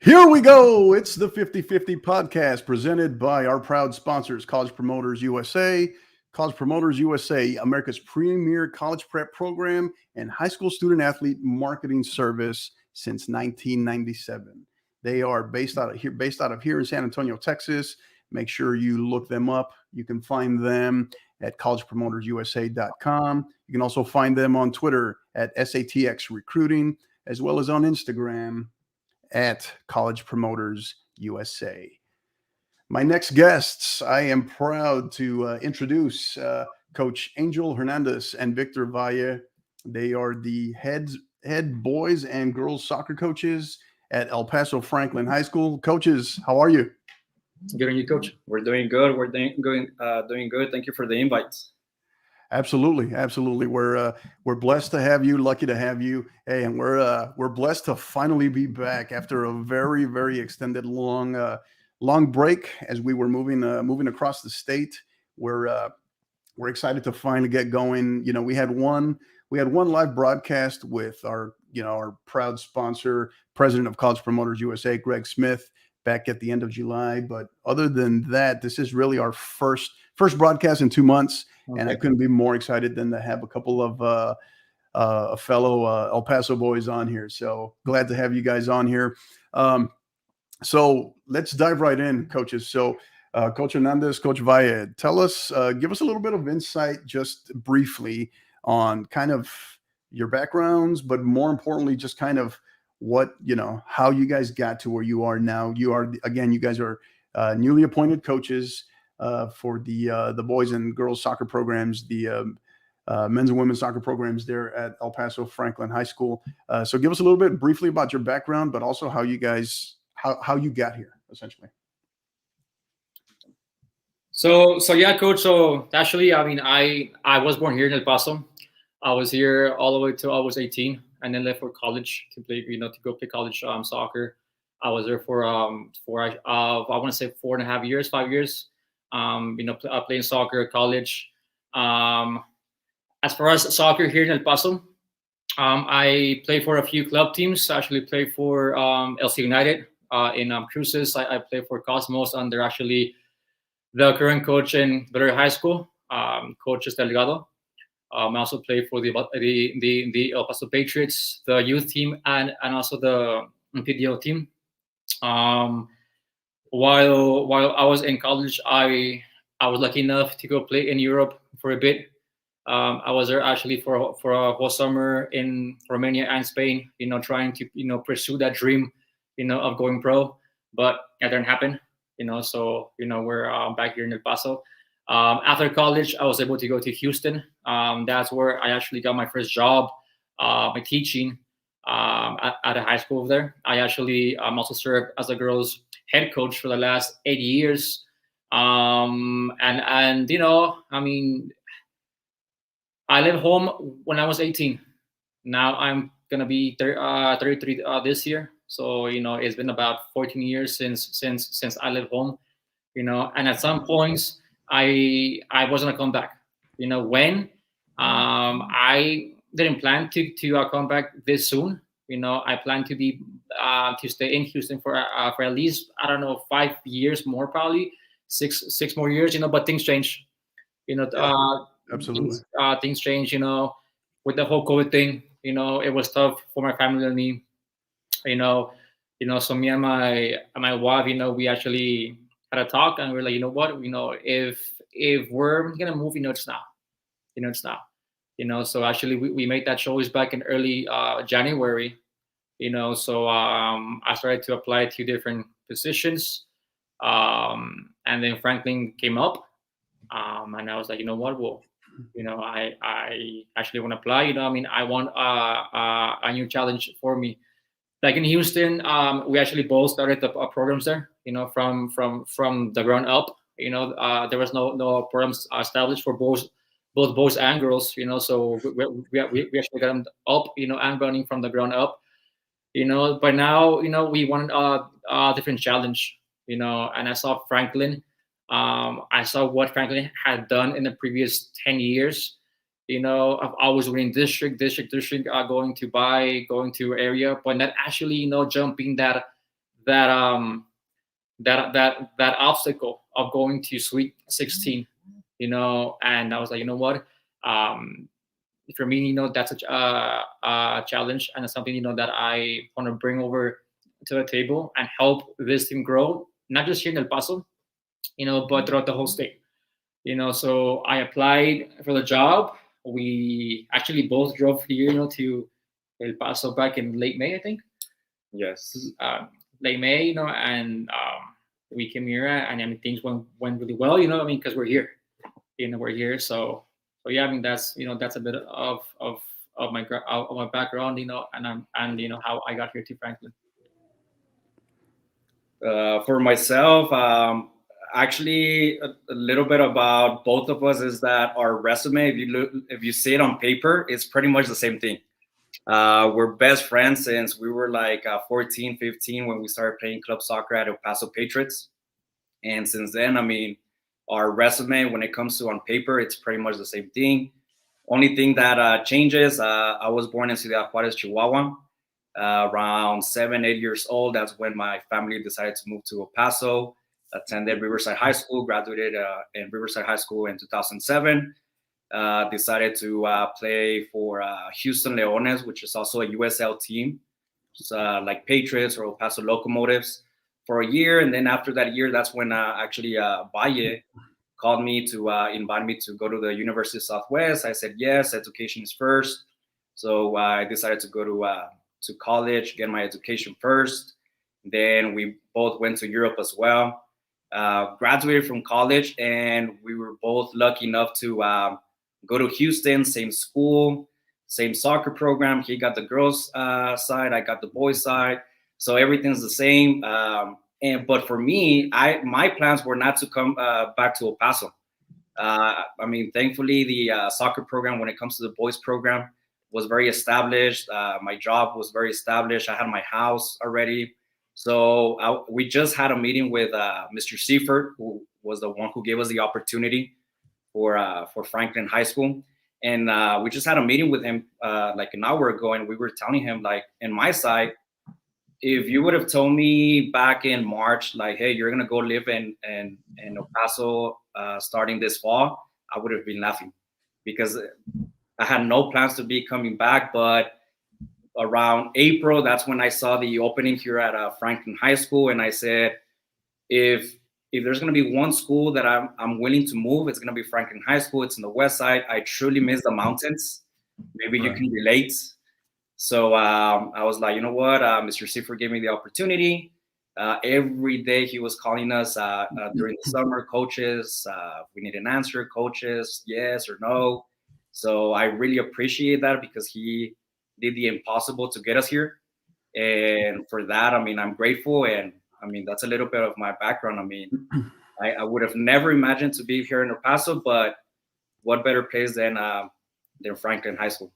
Here we go. It's the 50/50 podcast presented by our proud sponsors, College Promoters USA. College Promoters USA, America's premier college prep program and high school student athlete marketing service since 1997. They are based out of here in San Antonio, Texas. Make sure you look them up. You can find them at collegepromotersusa.com. You can also find them on Twitter at SATX Recruiting, as well as on Instagram at College Promoters USA. My next guests, I am proud to introduce Coach Angel Hernandez and Victor Valle. They are the head boys and girls soccer coaches at El Paso Franklin High School. Coaches, how are you? Good on you, Coach. We're doing good. Doing good. Thank you for the invite. Absolutely. We're blessed to have you. Lucky to have you. Hey, and we're blessed to finally be back after a very extended long break as we were moving across the state. We're excited to finally get going. You know, we had one live broadcast with our proud sponsor, president of College Promoters USA, Greg Smith, back at the end of July. But other than that, this is really our first broadcast in 2 months. Okay. And I couldn't be more excited than to have a couple of fellow El Paso boys on here. So glad to have you guys on here. So let's dive right in, coaches. So Coach Hernandez, Coach Valle, give us a little bit of insight, just briefly, on kind of your backgrounds, but more importantly, just kind of how you guys got to where you are now. You guys are newly appointed coaches for the boys and girls soccer programs, the men's and women's soccer programs there at El Paso Franklin High School. So give us a little bit briefly about your background, but also how you got here, essentially. So yeah, Coach. So actually, I mean, I was born here in El Paso. I was here all the way till I was 18, and then left for college to go play college soccer. I was there for I want to say 4.5 years, 5 years. Playing soccer at college. As far as soccer here in El Paso, I played for a few club teams. I actually played for LC United in Cruces. I played for Cosmos, and they're actually the current coach in Valle High School, Coach Delgado. I also played for the El Paso Patriots, the youth team, and also the PDO team. While I was in college, I was lucky enough to go play in Europe for a bit. I was there actually for a whole summer in Romania and Spain. Trying to pursue that dream, of going pro, but that didn't happen. So we're back here in El Paso. After college, I was able to go to Houston. That's where I actually got my first job, my teaching at a high school there. I actually also served as a girls head coach for the last 8 years. I mean, I left home when I was 18. Now I'm gonna be 33 this year. So it's been about 14 years since I left home. And at some points I was gonna come back. When I didn't plan to come back this soon. I plan to stay in Houston for at least, I don't know, 5 years more, probably six more years. But things change. Absolutely. Things change. With the whole COVID thing. It was tough for my family and me. So me and my wife, we actually had a talk, and we're like, what, if we're gonna move, it's now. It's now. So actually we made that choice back in early January. So I started to apply to different positions, and then Franklin came up, and I was like, what, well, I actually want to apply. I want a new challenge for me. Like in Houston, we actually both started the programs there. From the ground up. There was no programs established for both boys and girls. So we actually got them up. And running from the ground up. But now we want a different challenge. And I saw Franklin. I saw what Franklin had done in the previous 10 years. I've always winning district, going to area, but not actually, jumping that that obstacle of going to Sweet 16, and I was like, you know what, for me, that's a challenge, and it's something, that I want to bring over to the table and help this team grow, not just here in El Paso, but throughout the whole state. So I applied for the job. We actually both drove here, to El Paso back in late May, I think. Yes. Late May, and we came here, and I mean, things went really well, because we're here, we're here. So yeah, I mean, that's a bit of my background, and how I got here to Franklin. For myself, actually, a little bit about both of us is that our resume, if you see it on paper, it's pretty much the same thing. We're best friends since we were like 14, 15 when we started playing club soccer at El Paso Patriots. And since then, I mean, our resume, when it comes to on paper, it's pretty much the same thing. Only thing that changes, I was born in Ciudad Juarez, Chihuahua. Around 7, 8 years old, that's when my family decided to move to El Paso. Attended Riverside High School, graduated in Riverside High School in 2007. Decided to play for Houston Leones, which is also a USL team, like Patriots or El Paso Locomotives, for a year. And then after that year, that's when actually Valle called me to invite me to go to the University of Southwest. I said yes, education is first. So I decided to go to college, get my education first. Then we both went to Europe as well. Graduated from college, and we were both lucky enough to go to Houston, same school, same soccer program. He got the girls' side, I got the boys' side. So everything's the same. But for me, my plans were not to come back to El Paso. I mean, thankfully, the soccer program, when it comes to the boys' program, was very established. My job was very established. I had my house already. So we just had a meeting with Mr. Seifert, who was the one who gave us the opportunity for Franklin High School. And we just had a meeting with him like an hour ago, and we were telling him, like, in my side, if you would have told me back in March, like, hey, you're gonna go live in El Paso starting this fall, I would have been laughing, because I had no plans to be coming back. But around April, that's when I saw the opening here at Franklin High School, and I said, if there's going to be one school that I'm willing to move, it's going to be Franklin High School. It's in the west side. I truly miss the mountains. Maybe you can relate. So I was like, you know what? Mr. Seifert gave me the opportunity. Every day he was calling us during the summer, coaches, we need an answer, coaches, yes or no. So I really appreciate that, because he did the impossible to get us here. And for that, I mean, I'm grateful. And I mean, that's a little bit of my background. I mean, I would have never imagined to be here in El Paso, but what better place than Franklin High School?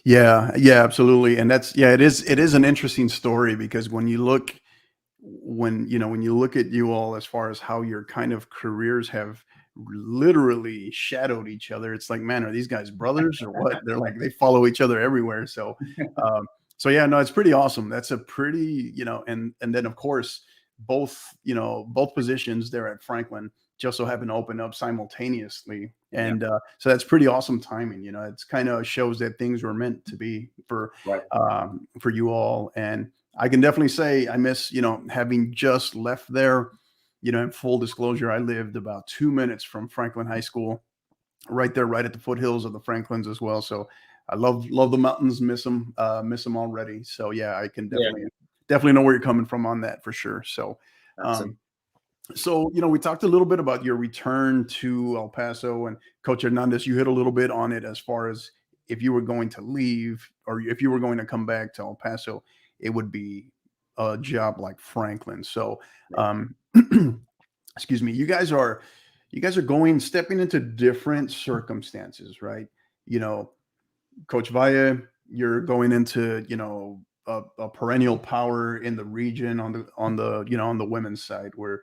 Yeah, absolutely. And it is an interesting story, because when you look at you all, as far as how your kind of careers have literally shadowed each other, it's like, man, are these guys brothers or what? They're like, they follow each other everywhere. So yeah, no, it's pretty awesome. That's a pretty, and then of course both positions there at Franklin just so happen to open up simultaneously. And so that's pretty awesome timing. It's kind of shows that things were meant to be for you all. And I can definitely say I miss, having just left there. In full disclosure, I lived about 2 minutes from Franklin High School, right there, right at the foothills of the Franklins as well. So I love the mountains, miss them already. So yeah, I can definitely know where you're coming from on that for sure. So, so, we talked a little bit about your return to El Paso, and Coach Hernandez, you hit a little bit on it as far as if you were going to leave or if you were going to come back to El Paso, it would be a job like Franklin. So, excuse me, you guys are stepping into different circumstances, right? Coach Valle, you're going into, a perennial power in the region on the women's side, where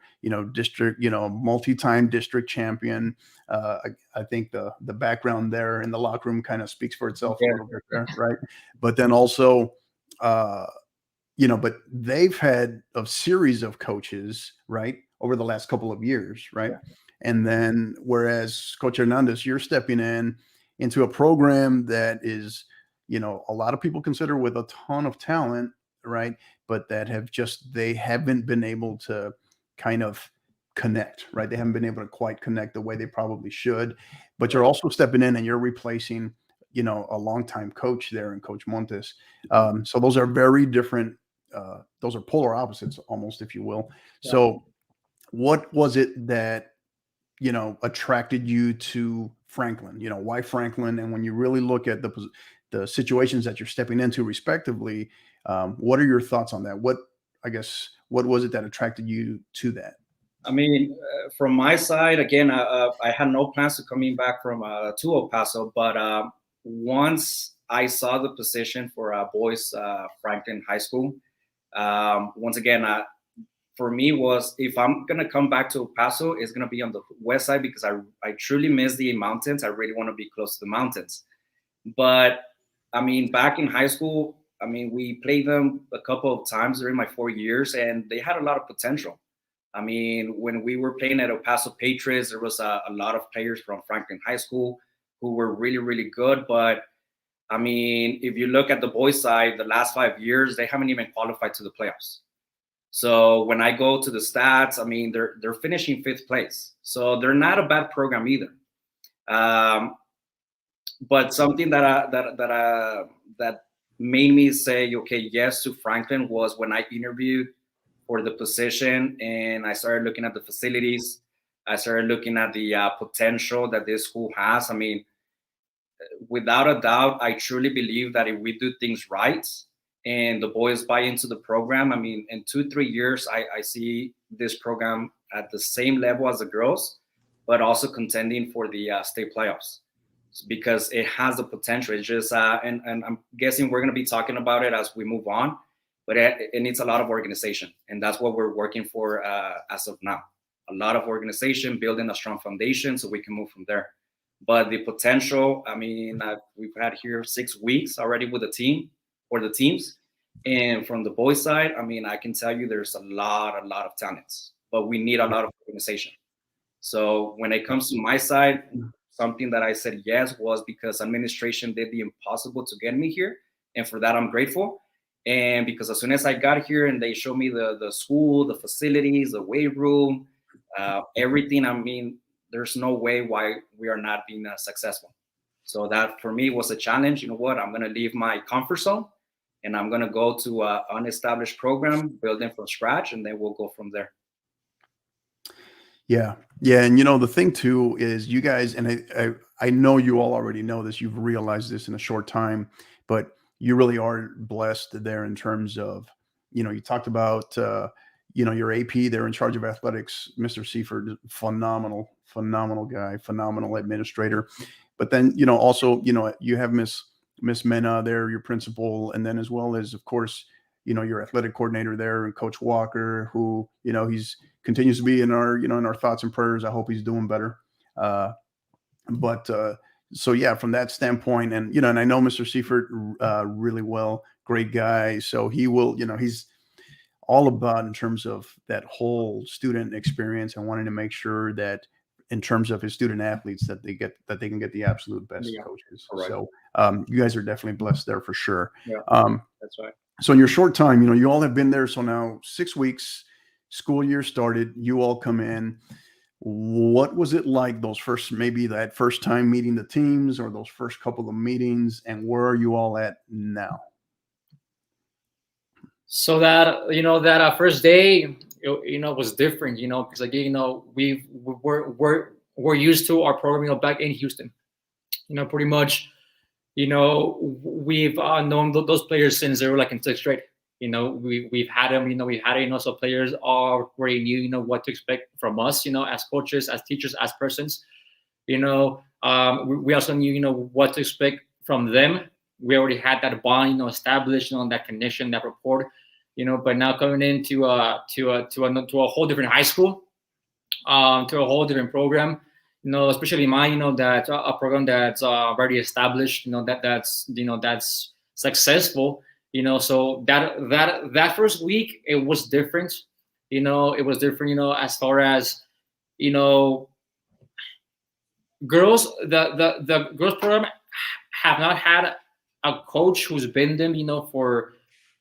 district, multi-time district champion. I think the background there in the locker room kind of speaks for itself a little bit there, right? But then also but they've had a series of coaches, right, over the last couple of years, right? Yeah. And then whereas Coach Hernandez, you're stepping into a program that is, a lot of people consider with a ton of talent, right? But that they haven't been able to kind of connect, right? They haven't been able to quite connect the way they probably should. But you're also stepping in and you're replacing, a longtime coach there in Coach Montes. So those are very different. Those are polar opposites almost, if you will. Yeah. So what was it that, attracted you to Franklin? Why Franklin? And when you really look at the situations that you're stepping into respectively, what are your thoughts on that? What was it that attracted you to that? I mean, from my side, again, I had no plans to coming back from to El Paso, but once I saw the position for boys Franklin High School, once again, for me was, if I'm gonna come back to El Paso, it's gonna be on the west side because I truly miss the mountains. I really want to be close to the mountains. But I mean, back in high school, I mean, we played them a couple of times during my 4 years, and they had a lot of potential. I mean, when we were playing at El Paso Patriots, there was a lot of players from Franklin High School who were really, really good. But I mean, if you look at the boys' side, the last 5 years, they haven't even qualified to the playoffs. So when I go to the stats, I mean, they're finishing 5th place. So they're not a bad program either. But something that made me say, okay, yes to Franklin was when I interviewed for the position and I started looking at the facilities. I started looking at the potential that this school has. I mean, without a doubt, I truly believe that if we do things right and the boys buy into the program, I mean, in 2-3 years, I see this program at the same level as the girls, but also contending for the state playoffs because it has the potential. It's just, and I'm guessing we're going to be talking about it as we move on, but it needs a lot of organization. And that's what we're working for as of now. A lot of organization, building a strong foundation so we can move from there. But the potential, I mean, we've had here 6 weeks already with the team or the teams. And from the boys' side, I mean, I can tell you there's a lot of talents, but we need a lot of organization. So when it comes to my side, something that I said yes was because administration did the impossible to get me here. And for that, I'm grateful. And because as soon as I got here and they showed me the school, the facilities, the weight room, everything, I mean, there's no way why we are not being successful. So that for me was a challenge. You know what? I'm going to leave my comfort zone and I'm going to go to an unestablished program, build it from scratch, and then we'll go from there. Yeah. Yeah. And the thing too is you guys, and I know you all already know this, you've realized this in a short time, but you really are blessed there in terms of, you talked about, your AP, they're in charge of athletics, Mr. Seifert, phenomenal guy, phenomenal administrator. But then, also, you have Miss Mena there, your principal, and then as well as, of course, your athletic coordinator there and Coach Walker, who, he's continues to be in our, in our thoughts and prayers. I hope he's doing better. So yeah, from that standpoint, and, and I know Mr. Seifert really well, great guy. So he will, he's all about in terms of that whole student experience and wanting to make sure that in terms of his student athletes that they can get the absolute best coaches. Right. So you guys are definitely blessed there for sure. Yeah, that's right. So in your short time, you all have been there. So now 6 weeks, school year started, you all come in. What was it like maybe that first time meeting the teams or those first couple of meetings, and where are you all at now? So that, that first day, was different, because again, we're used to our program, back in Houston, pretty much, we've known those players since they were like in 6th grade. We've had them, so players already knew, what to expect from us, as coaches, as teachers, as persons, we also knew, what to expect from them. We already had that bond, established, that connection, that rapport, but now coming into to a whole different high school, to a whole different program, especially mine, that a program that's already established, that's successful. So that first week, it was different. It was different. As far as girls, the girls program have not had a coach who's been them, for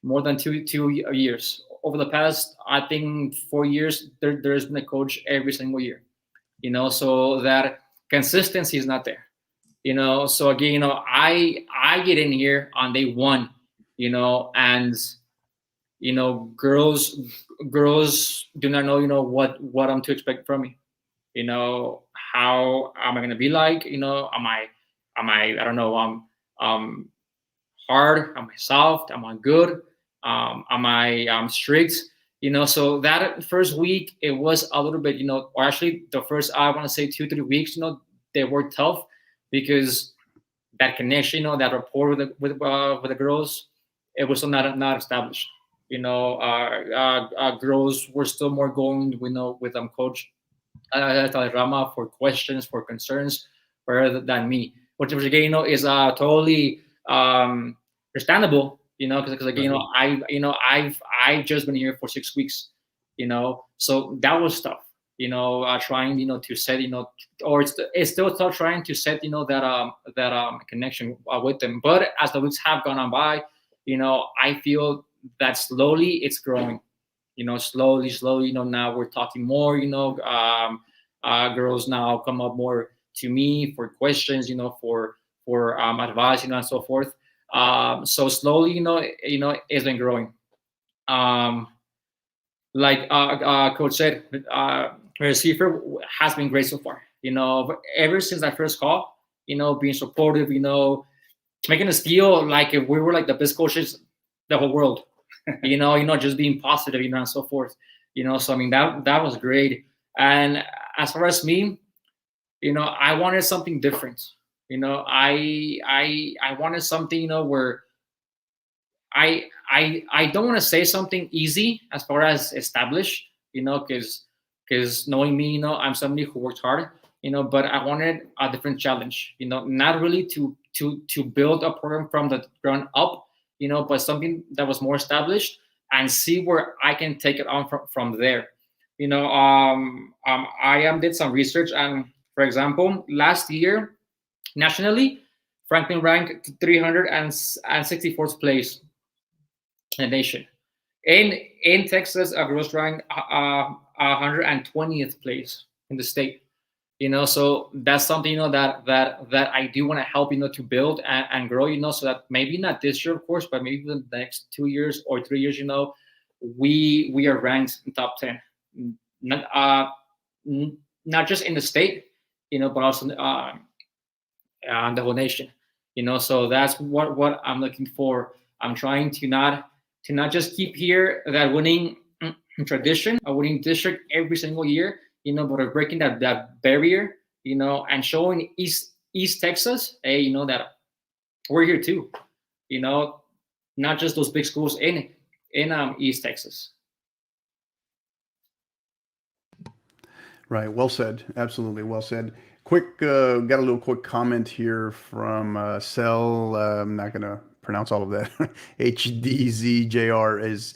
more than two years. Over the past, I think 4 years, there's been a coach every single year. So that consistency is not there. So again, I get in here on day one, and girls do not know, what I'm to expect from me. How am I gonna be like? Am I I don't know, hard? Am I soft? Am I good? Am I strict? So that first week, it was a little bit, or actually the first, I want to say 2-3 weeks, they were tough because that connection, that rapport with the girls, it was still not established. Girls were still more going, with coach Rama for questions, for concerns, rather than me, which again, is totally understandable. Because again, I've just been here for 6 weeks. So that was tough. Trying to set or it's still tough trying to set that connection with them. But as the weeks have gone on by, I feel that slowly it's growing. Slowly, now we're talking more. Girls now come up more to me for questions, for advice, and so forth. So slowly, it's been growing. Like coach said, receiver has been great so far. Ever since that first call, being supportive, making us feel like if we were like the best coaches the whole world. Just being positive, and so forth. So I mean, that was great. And as far as me, I wanted something different. I wanted something, where I don't want to say something easy as far as established, because knowing me, I'm somebody who worked hard, but I wanted a different challenge, not really to build a program from the ground up, but something that was more established and see where I can take it on from there. I did some research, and for example, last year nationally, Franklin ranked 364th place in the nation. In Texas, girls ranked 120th place in the state. So that's something that I do want to help to build and grow. So that maybe not this year, of course, but maybe the next 2 years or 3 years, we are ranked in top 10, not just in the state, but also the whole nation. So that's what I'm looking for. I'm trying to not just keep here that winning tradition, a winning district every single year, but are breaking that barrier, and showing East Texas, hey, that we're here too, not just those big schools in East Texas. Right. Well said. Absolutely. Well said. Got a little quick comment here from Cell. I'm not going to pronounce all of that. HDZJR is,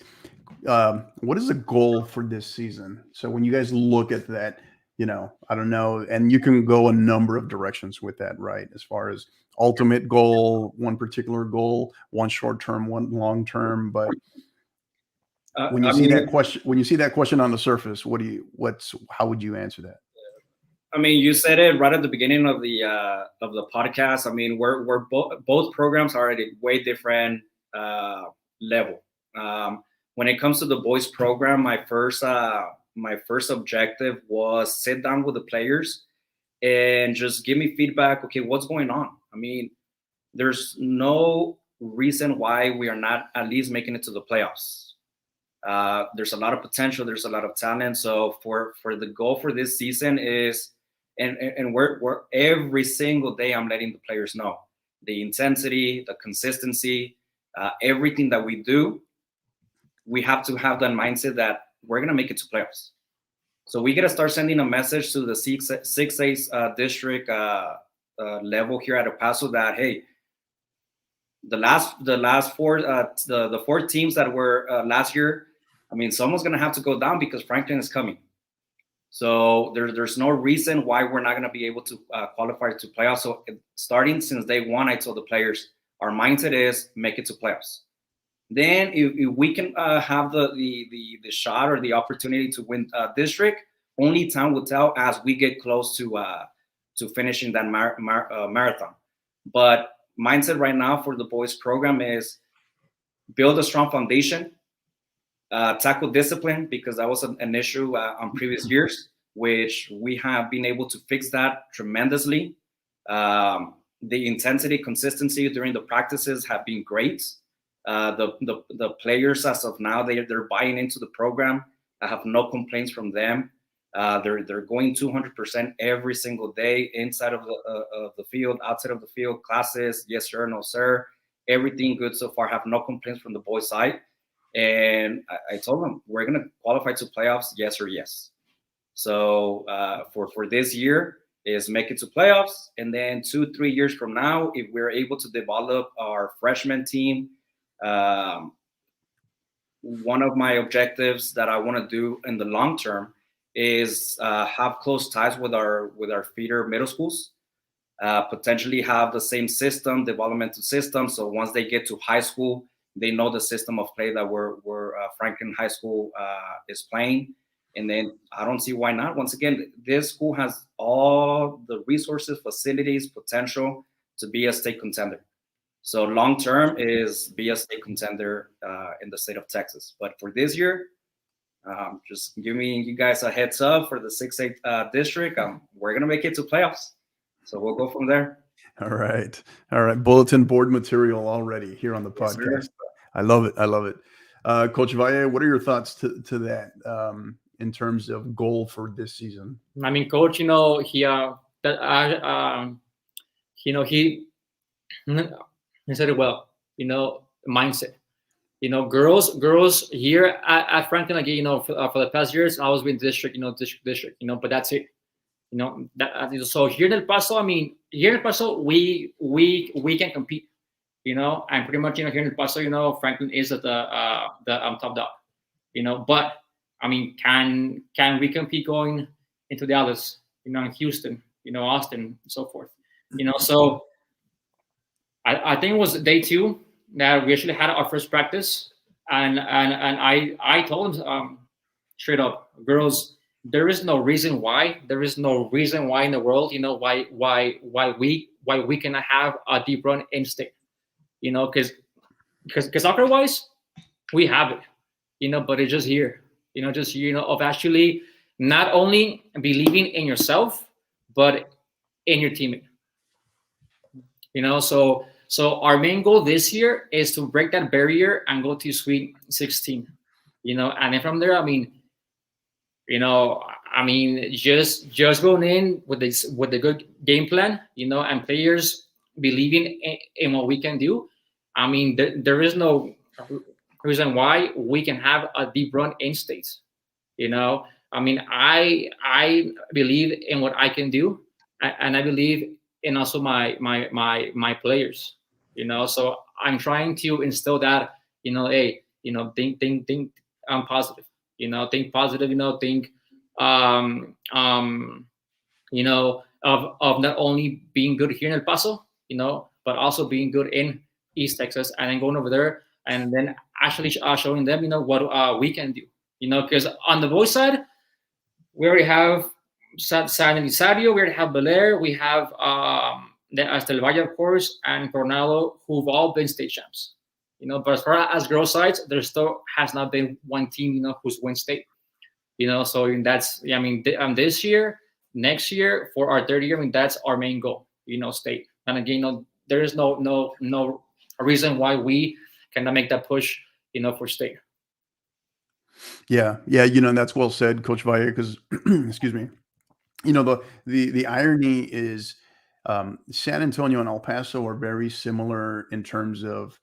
what is the goal for this season? So when you guys look at that, I don't know, and you can go a number of directions with that, right? As far as ultimate goal, one particular goal, one short term, one long term. But when you see that question on the surface, how would you answer that? I mean, you said it right at the beginning of the podcast. I mean, we're both programs are at a way different level. When it comes to the boys program, my first objective was sit down with the players and just give me feedback. Okay, what's going on? I mean, there's no reason why we are not at least making it to the playoffs. There's a lot of potential. There's a lot of talent. So for the goal for this season is, and we're every single day I'm letting the players know the intensity, the consistency, everything that we do. We have to have that mindset that we're gonna make it to playoffs. So we gotta start sending a message to the 6A district level here at El Paso that, hey, the last four the four teams that were last year. I mean, someone's gonna have to go down because Franklin is coming. So there's no reason why we're not gonna be able to qualify to playoffs. So starting since day one, I told the players our mindset is make it to playoffs. Then if we can have the shot or the opportunity to win district, only time will tell as we get close to finishing that marathon. But mindset right now for the boys program is build a strong foundation, tackle discipline, because that was an issue on previous years, which we have been able to fix that tremendously. The intensity, consistency during the practices have been great. The players as of now, they're buying into the program. I have no complaints from them. They're going 200% every single day, inside of the field, outside of the field, classes, yes sir, no sir, everything good so far. Have no complaints from the boys' side. And I told them we're gonna qualify to playoffs, yes or yes. So for this year is make it to playoffs, and then 2-3 years from now, if we're able to develop our freshman team. One of my objectives that I want to do in the long term is have close ties with our feeder middle schools, potentially have the same system, developmental system. So once they get to high school, they know the system of play that we're Franklin High School is playing. And then I don't see why not. Once again, this school has all the resources, facilities, potential to be a state contender. So long term is be a state contender in the state of Texas. But for this year, just giving you guys a heads up for the 6A district. We're gonna make it to playoffs, so we'll go from there. All right. Bulletin board material already here on the podcast. Yes, I love it. Coach Valle, what are your thoughts to that in terms of goal for this season? I mean, Coach, he said it well. Mindset. Girls here at Franklin, like, for the past years, I always been district, but that's it. So here in El Paso, we can compete, and pretty much, here in El Paso, Franklin is at the top dog, but I mean, can we compete going into Dallas, in Houston, Austin, and so forth, so I think it was day 2 that we actually had our first practice, and I told them straight up, girls, there is no reason why in the world, why we cannot have a deep run in state, because soccer wise we have it, but it's just here, of actually not only believing in yourself but in your teammate, so our main goal this year is to break that barrier and go to Sweet 16, and then from there, just going in with the good game plan, and players believing in what we can do. There is no reason why we can have a deep run in states. I believe in what I can do, and I believe in also my players. So I'm trying to instill that, hey, think positive, think positive, think of not only being good here in El Paso, but also being good in East Texas, and then going over there and then actually showing them, what we can do, because on the boys side, we already have San Elizario, we already have Valle, we have the Valle, of course, and Coronado, who've all been state champs, but as far as girls sides, there still has not been one team, who's won state, so that's, this year, next year, for our third year, that's our main goal, state. And again, there is no reason why we cannot make that push, for state. Yeah, and that's well said, Coach Valle, because excuse me, the irony is San Antonio and El Paso are very similar in terms of,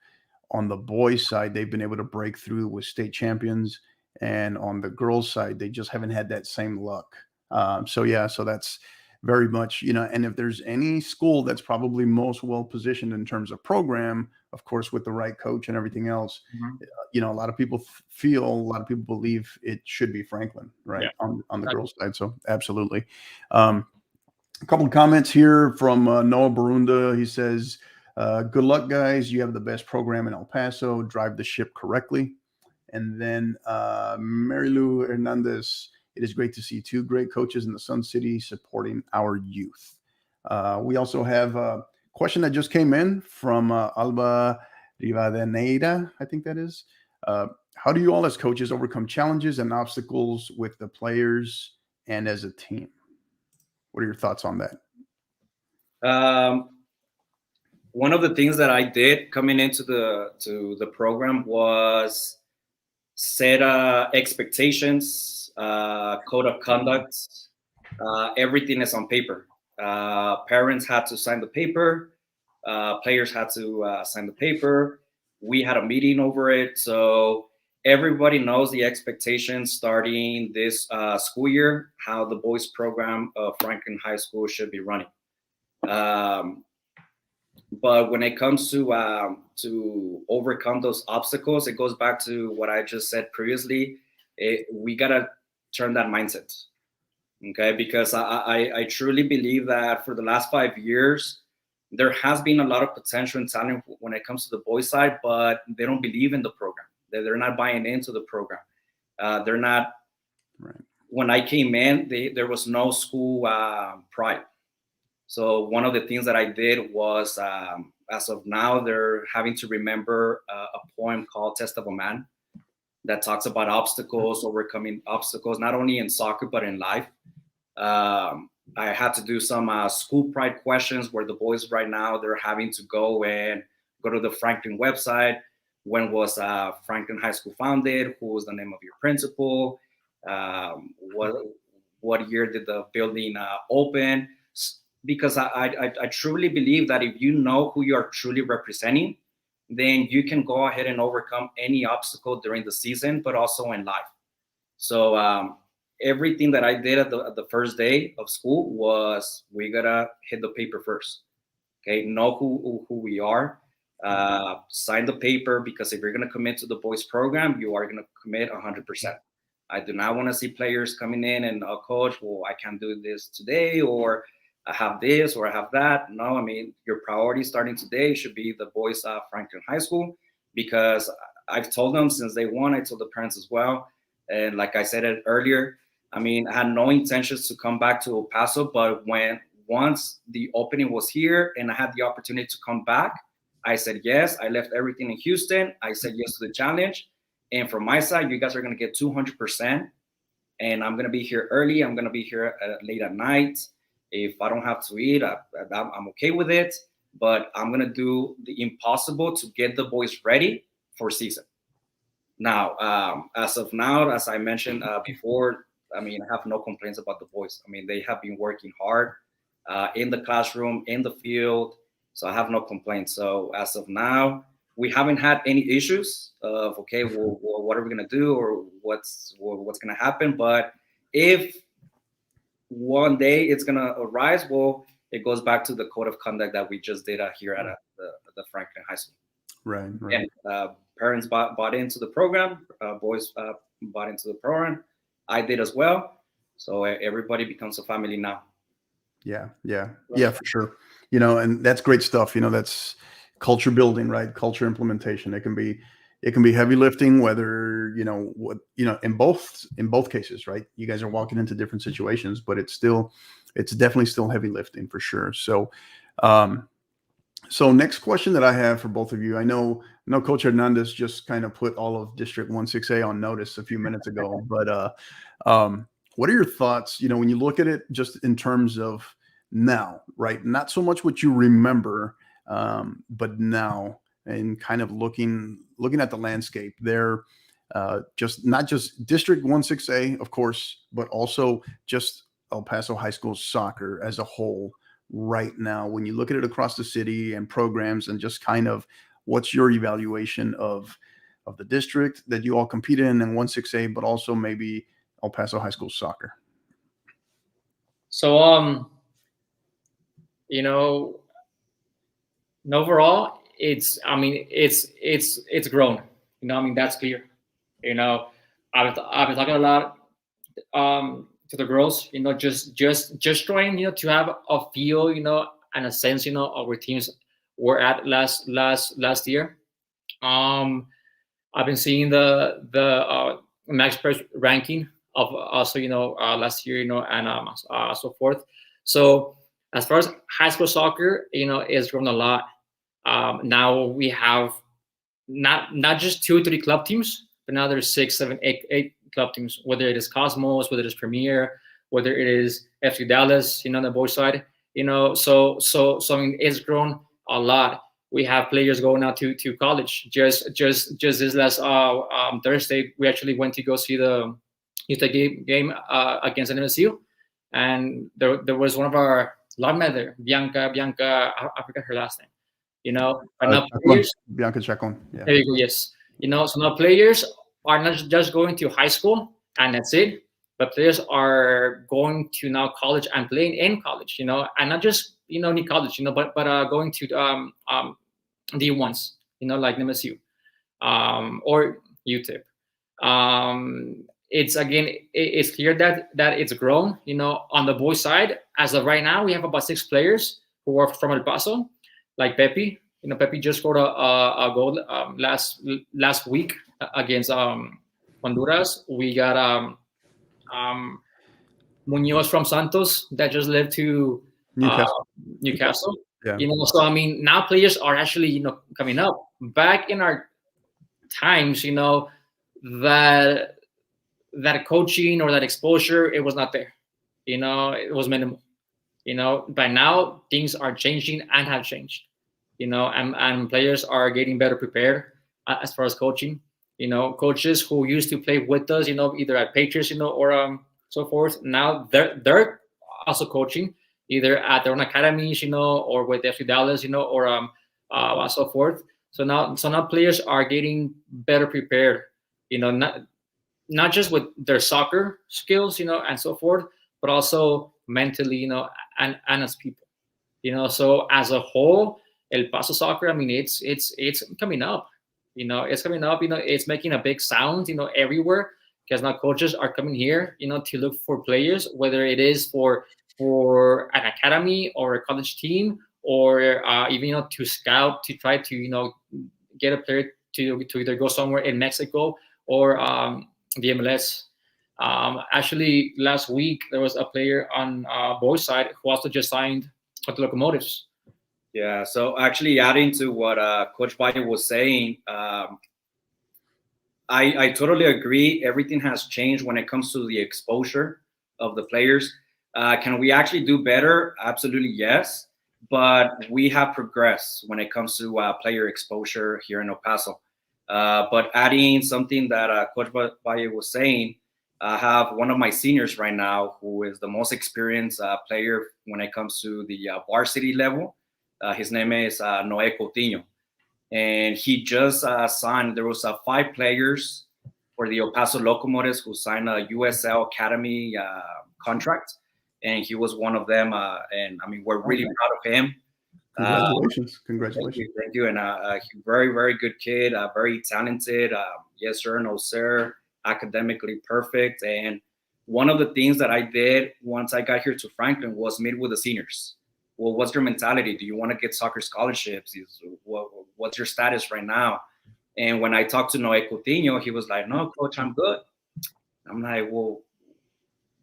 on the boys side, they've been able to break through with state champions, and on the girls side, they just haven't had that same luck. So that's very much, and if there's any school that's probably most well positioned in terms of program, of course, with the right coach and everything else, Mhm. a lot of people feel, a lot of people believe it should be Franklin, right, Yeah. on the girls' side. So absolutely. A couple of comments here from Noah Barunda. He says, good luck, guys. You have the best program in El Paso. Drive the ship correctly. And then Mary Lou Hernandez, it is great to see two great coaches in the Sun City supporting our youth. We also have a question that just came in from Alba Rivadeneira, I think that is. How do you all as coaches overcome challenges and obstacles with the players and as a team? What are your thoughts on that? One of the things that I did coming into the program was set expectations, code of conduct. Everything is on paper. Parents had to sign the paper. Players had to sign the paper. We had a meeting over it. So everybody knows the expectations starting this school year, how the boys program of Franklin High School should be running. But when it comes to overcome those obstacles, it goes back to what I just said previously. We gotta turn that mindset, okay? Because I truly believe that for the last 5 years, there has been a lot of potential and talent when it comes to the boys' side, but they don't believe in the program. They're not buying into the program. They're not. Right. When I came in, there was no school pride. So one of the things that I did was, as of now, they're having to remember a poem called Test of a Man that talks about obstacles, overcoming obstacles, not only in soccer, but in life. I had to do some school pride questions where the boys right now, they're having to go to the Franklin website. When was Franklin High School founded? Who was the name of your principal? What year did the building open? Because I truly believe that if you know who you are truly representing, then you can go ahead and overcome any obstacle during the season, but also in life. So everything that I did at the first day of school was, we gotta hit the paper first. Okay, know who we are, sign the paper, because if you're gonna commit to the boys program, you are gonna commit 100%. I do not want to see players coming in and, coach, well, I can't do this today, or I have this, or I have that. No, I mean, your priority starting today should be the boys of Franklin High School, because I've told them since day one, I told the parents as well. And like I said it earlier, I mean, I had no intentions to come back to El Paso, but once the opening was here and I had the opportunity to come back, I said yes. I left everything in Houston. I said yes to the challenge. And from my side, you guys are going to get 200%. And I'm going to be here early. I'm going to be here late at night. If I don't have to eat, I'm okay with it. But I'm going to do the impossible to get the boys ready for season. Now, as of now, as I mentioned before, I mean, I have no complaints about the boys. I mean, they have been working hard in the classroom, in the field. So I have no complaints. So as of now, we haven't had any issues of, okay, well, what are we going to do, or what's going to happen? But if one day it's going to arise, well, it goes back to the code of conduct that we just did here at the Franklin High School. Right. And parents bought into the program, boys bought into the program. I did as well. So everybody becomes a family now. Yeah, for sure. And that's great stuff. That's culture building, right? Culture implementation. It can be heavy lifting, whether, in both cases, right? You guys are walking into different situations, but it's definitely still heavy lifting for sure. So, next question that I have for both of you, I know Coach Hernandez just kind of put all of District 16A on notice a few minutes ago, but what are your thoughts, when you look at it just in terms of now, right? Not so much what you remember, but now, and kind of looking at the landscape there, just not just District 16A, of course, but also just El Paso High School soccer as a whole right now, when you look at it across the city and programs, and just kind of what's your evaluation of the district that you all compete in 16A, but also maybe El Paso High School soccer? So, overall, it's grown. You know, I mean, that's clear. You know, I've been talking a lot to the girls. You know, just trying, you know, to have a feel, you know, and a sense, you know, of where teams were at last year. I've been seeing the max press ranking of also, you know, last year, you know, and so forth. So as far as high school soccer, you know, it's grown a lot. Now we have not just 2 or 3 club teams, but now there's 6, 7, 8 club teams. Whether it is Cosmos, whether it is Premier, whether it is FC Dallas, you know, on the boys' side, you know. So I mean, it's grown a lot. We have players going out to college. Just this last Thursday, we actually went to go see the youth game against NMSU, and there was one of our linemen there, Bianca. I forgot her last name. You know, and now players, Bianca Chacon. Yeah. there you go. Yes, you know, so now players are not just going to high school and that's it, but players are going to now college and playing in college. You know, and not just, you know, any college. You know, but going to D1s. You know, like NMSU or UTIP. It's again, it's clear that it's grown. You know, on the boys' side, as of right now, we have about 6 players who are from El Paso, like Pepe. You know, Pepe just scored a goal last week against Honduras. We got Munoz from Santos that just left to Newcastle. Yeah. You know, so I mean, now players are actually, you know, coming up. Back in our times, you know, that coaching or that exposure, it was not there. You know, it was minimal. You know, by now things are changing and have changed. You know, and players are getting better prepared as far as coaching. You know, coaches who used to play with us, you know, either at Patriots, you know, or so forth. Now they're also coaching either at their own academies, you know, or with FC Dallas, you know, or so forth. So now players are getting better prepared. You know, not just with their soccer skills, you know, and so forth, but also mentally, you know, and as people. You know, so as a whole, El Paso soccer, I mean, it's coming up. You know, it's coming up. You know, it's making a big sound, you know, everywhere, because now coaches are coming here, you know, to look for players, whether it is for an academy or a college team, or even, you know, to scout, to try to, you know, get a player to either go somewhere in Mexico or the MLS. Actually, last week there was a player on boys' side who also just signed with the Locomotives. Yeah, so actually adding to what Coach Valle was saying, I totally agree. Everything has changed when it comes to the exposure of the players. Can we actually do better? Absolutely, yes. But we have progressed when it comes to player exposure here in El Paso. But adding something that Coach Valle was saying, I have one of my seniors right now who is the most experienced player when it comes to the varsity level. His name is Noé Coutinho. And he just signed, there was 5 players for the El Paso Locomotives who signed a USL Academy contract. And he was one of them. And I mean, we're really proud of him. Congratulations. Thank you. And he's very, very good kid, very talented. Yes, sir, no, sir. Academically perfect. And one of the things that I did once I got here to Franklin was meet with the seniors. Well, what's your mentality? Do you want to get soccer scholarships? What's your status right now? And when I talked to Noé Coutinho, he was like, no, coach, I'm good. I'm like, well,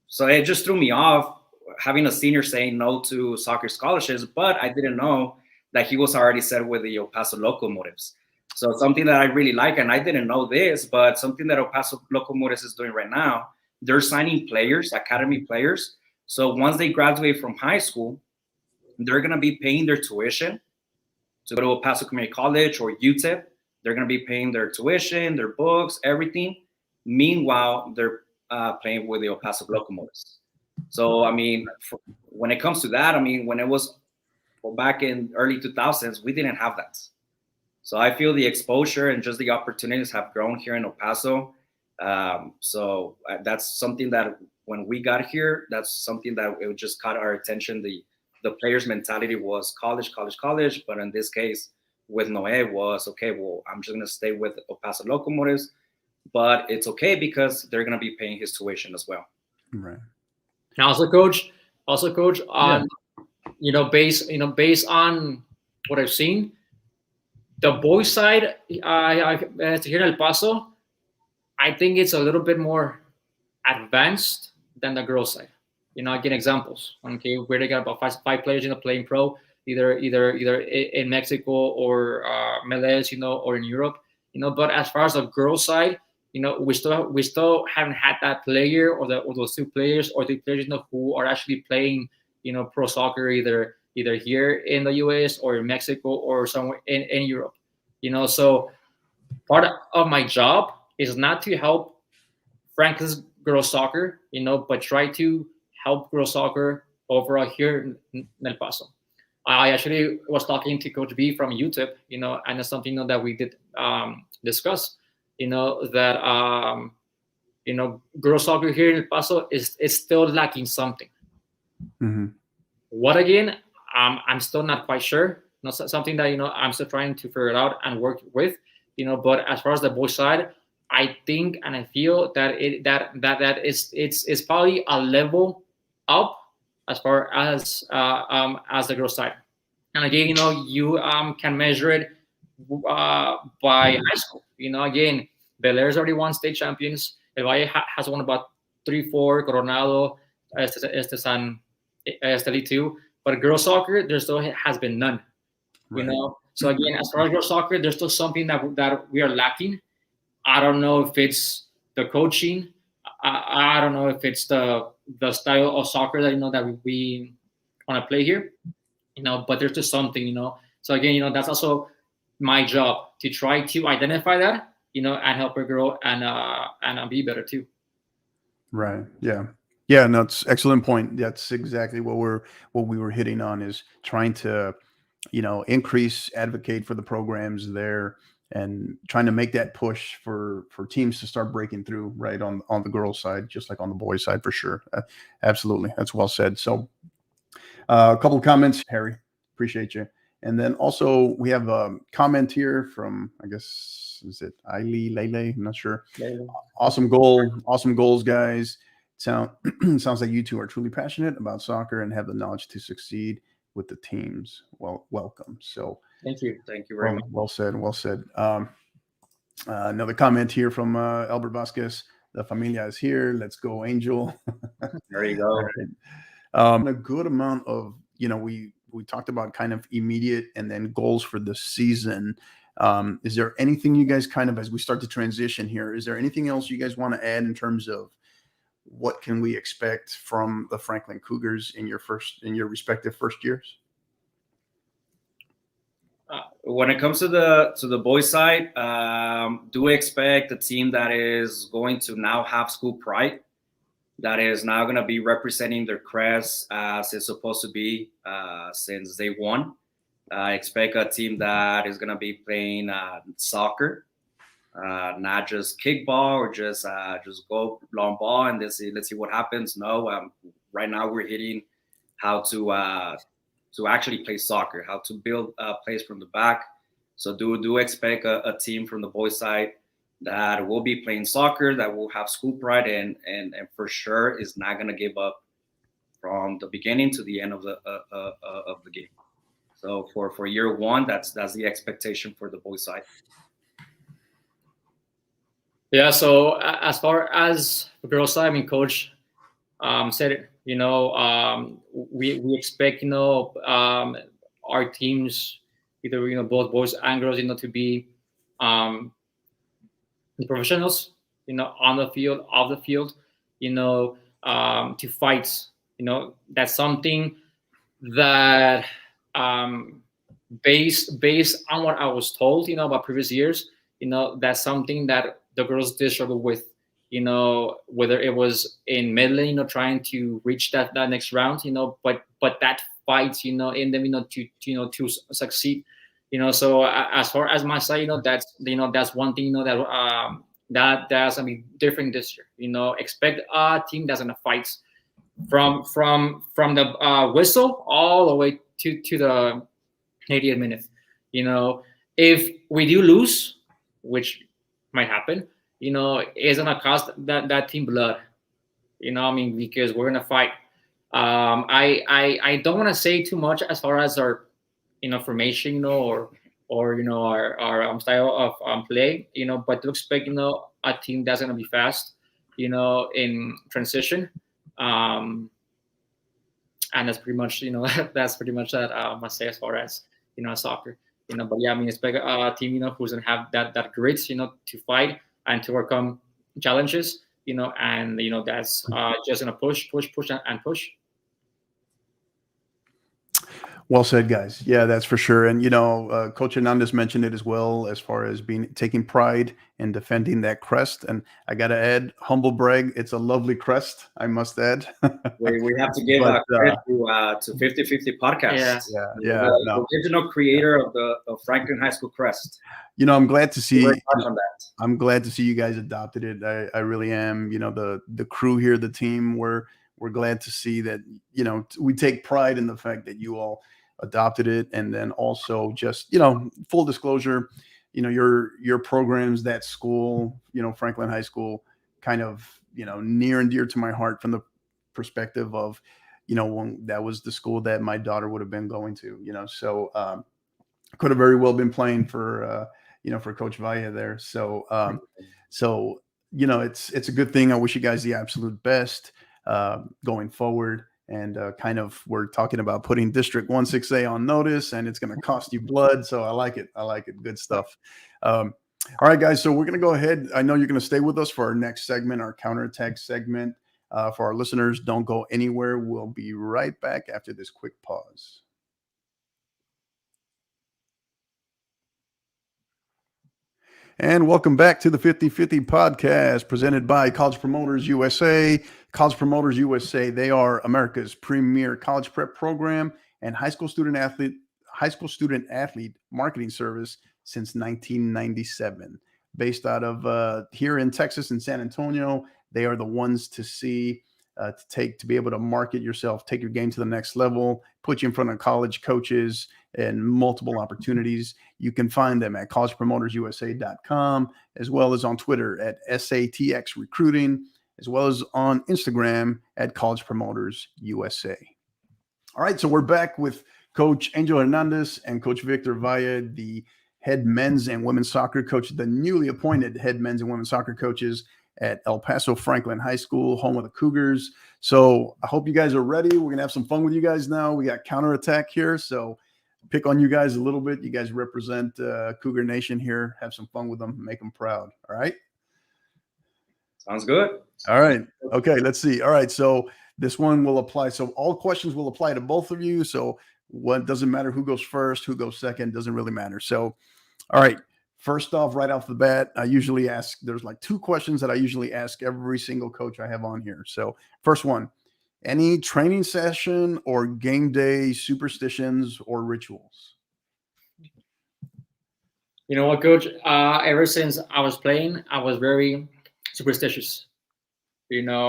so it just threw me off having a senior saying no to soccer scholarships, but I didn't know that he was already set with the El Paso Locomotives. So something that I really like, and I didn't know this, but something that El Paso Locomotives is doing right now, they're signing players, academy players. So once they graduate from high school, they're going to be paying their tuition to go to El Paso Community College or UTEP. They're going to be paying their tuition, their books, everything. Meanwhile, they're playing with the El Paso Locomotives. So, I mean, when it comes to that, I mean, when it was back in early 2000s, we didn't have that. So I feel the exposure and just the opportunities have grown here in El Paso. So that's something that when we got here, that's something that it just caught our attention. The players' mentality was college. But in this case, with Noé was, okay, well, I'm just going to stay with El Paso Locomotives, but it's okay because they're going to be paying his tuition as well. Right. And also, coach, on based on what I've seen, the boys' side, here in El Paso, I think it's a little bit more advanced than the girls' side. Again, examples. Okay, where they got about five players, playing pro, either in Mexico or MLS, or in Europe, But as far as the girls' side, we still haven't had that player or those two players or three players, who are actually playing, pro soccer either here in the US or in Mexico or somewhere in Europe, So part of my job is not to help Franklin's girls soccer, but try to help girls soccer overall here in El Paso. I actually was talking to Coach B from UTEP, and it's something that we did discuss, that girls soccer here in El Paso is still lacking something. Mm-hmm. What again? I'm still not quite sure. Something that I'm still trying to figure it out and work with. But as far as the boys side, I think and I feel that it's probably a level up as far as the girls side. And again, you can measure it by high school. Again, Belair's already won state champions. El Valle has won about 3-4. Coronado, San Esteli too. But girls soccer, there still has been none. Right. So again, as far as girls soccer, there's still something that we are lacking. I don't know if it's the coaching. I don't know if it's the style of soccer that we want to play here. But there's just something. So again, that's also my job to try to identify that, and help her grow and be better too. Right. Yeah. Yeah. No, it's excellent point. That's exactly what we were hitting on, is trying to, increase, advocate for the programs there, and trying to make that push for teams to start breaking through, right, on the girls' side, just like on the boys' side, for sure. Absolutely. That's well said. So a couple of comments, Harry. Appreciate you. And then also we have a comment here from, I guess, is it Lele? I'm not sure. Lele. Awesome goals, guys. Sounds like you two are truly passionate about soccer and have the knowledge to succeed with the teams. Well, welcome. So thank you very much. Well said. Another comment here from Albert Vasquez. The familia is here. Let's go, Angel. There you go. Right. A good amount of, we talked about kind of immediate and then goals for the season. Is there anything you guys kind of, as we start to transition here, is there anything else you guys want to add in terms of what can we expect from the Franklin Cougars in your respective first years? When it comes to the boys side, do expect a team that is going to now have school pride, that is now going to be representing their crest as it's supposed to be since day one. I expect a team that is going to be playing soccer, not just kickball or just go long ball and let's see what happens. No, right now we're hitting how to actually play soccer, how to build plays from the back. So do expect a team from the boys side that will be playing soccer, that will have school pride, and for sure is not going to give up from the beginning to the end of the game. So for year one, that's the expectation for the boys side. Yeah. So as far as the girls side, Coach said it. We expect our teams, either both boys and girls, to be the professionals, on the field, off the field, to fight. That's something that based on what I was told, about previous years, that's something that the girls did struggle with. Whether it was in Medellin, trying to reach that next round, but that fight, in them, to succeed, So as far as my side, that's one thing, that's gonna be different this year. Expect a team that's gonna fight from the whistle all the way to the 80th minute. if we do lose, which might happen, it's gonna cost that team blood. I mean, because we're gonna fight. I don't want to say too much as far as our formation, or our style of play, but to expect a team that's gonna be fast, in transition, and that's pretty much that's pretty much that I must say as far as soccer. But yeah, I mean, expect a team who's gonna have that grit, to fight and to overcome challenges, and that's just gonna push and push. Well said, guys. Yeah, that's for sure. And Coach Hernandez mentioned it as well, as far as taking pride in defending that crest. And I got to add, humble brag, it's a lovely crest, I must add. We have to give credit to 50/50 podcast. Yeah. The original creator of Franklin High School crest. I'm glad to see. I'm glad to see you guys adopted it. I really am. The crew here, the team, we're glad to see that. We take pride in the fact that you all adopted it. And then also just, full disclosure, your programs, that school, Franklin High School, kind of, near and dear to my heart from the perspective of, when that was the school that my daughter would have been going to, so could have very well been playing for Coach Valle there. So it's a good thing. I wish you guys the absolute best going forward. And kind of, we're talking about putting District 16A on notice, and it's going to cost you blood. So I like it. Good stuff. All right, guys. So we're going to go ahead. I know you're going to stay with us for our next segment, our counterattack segment. For our listeners, don't go anywhere. We'll be right back after this quick pause. And welcome back to the 50/50 podcast presented by College Promoters USA. College Promoters USA, they are America's premier college prep program and high school student athlete marketing service since 1997. Based out of here in Texas and San Antonio, they are the ones to see, to be able to market yourself, take your game to the next level, put you in front of college coaches and multiple opportunities. You can find them at collegepromotersusa.com, as well as on Twitter at SATX Recruiting, as well as on Instagram at College Promoters USA. All right, so we're back with Coach Angel Hernandez and Coach Victor Valle, the head men's and women's soccer coach, the newly appointed head men's and women's soccer coaches at El Paso Franklin High School, home of the Cougars. So I hope you guys are ready. We're going to have some fun with you guys now. We got counterattack here, so pick on you guys a little bit. You guys represent Cougar Nation here. Have some fun with them. Make them proud. All right? Sounds good. All right. Okay, let's see. All right, so this one will apply. So all questions will apply to both of you. So what doesn't matter who goes first, who goes second, doesn't really matter. So, all right. First off, right off the bat, I usually ask, there's like two questions that I usually ask every single coach I have on here. So first one, any training session or game day superstitions or rituals? You know what, Coach? Ever since I was playing, I was very superstitious. If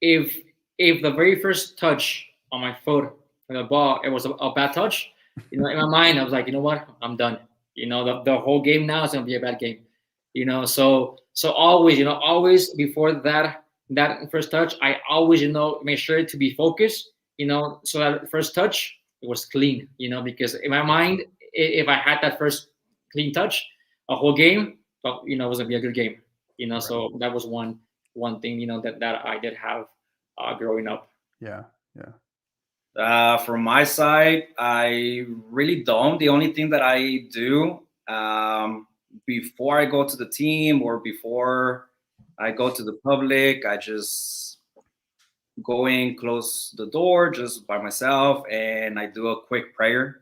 the very first touch on my foot on the ball, it was a bad touch, in my mind, I was like, you know what? I'm done. The whole game now is going to be a bad game. So always, always before that first touch, I always, make sure to be focused, so that first touch, it was clean, because in my mind, if I had that first clean touch, a whole game, well, it was going to be a good game, right. So that was one thing, that I did have growing up. Yeah. From my side, I really don't. The only thing that I do before I go to the team or before I go to the public, I just go in, close the door just by myself, and I do a quick prayer.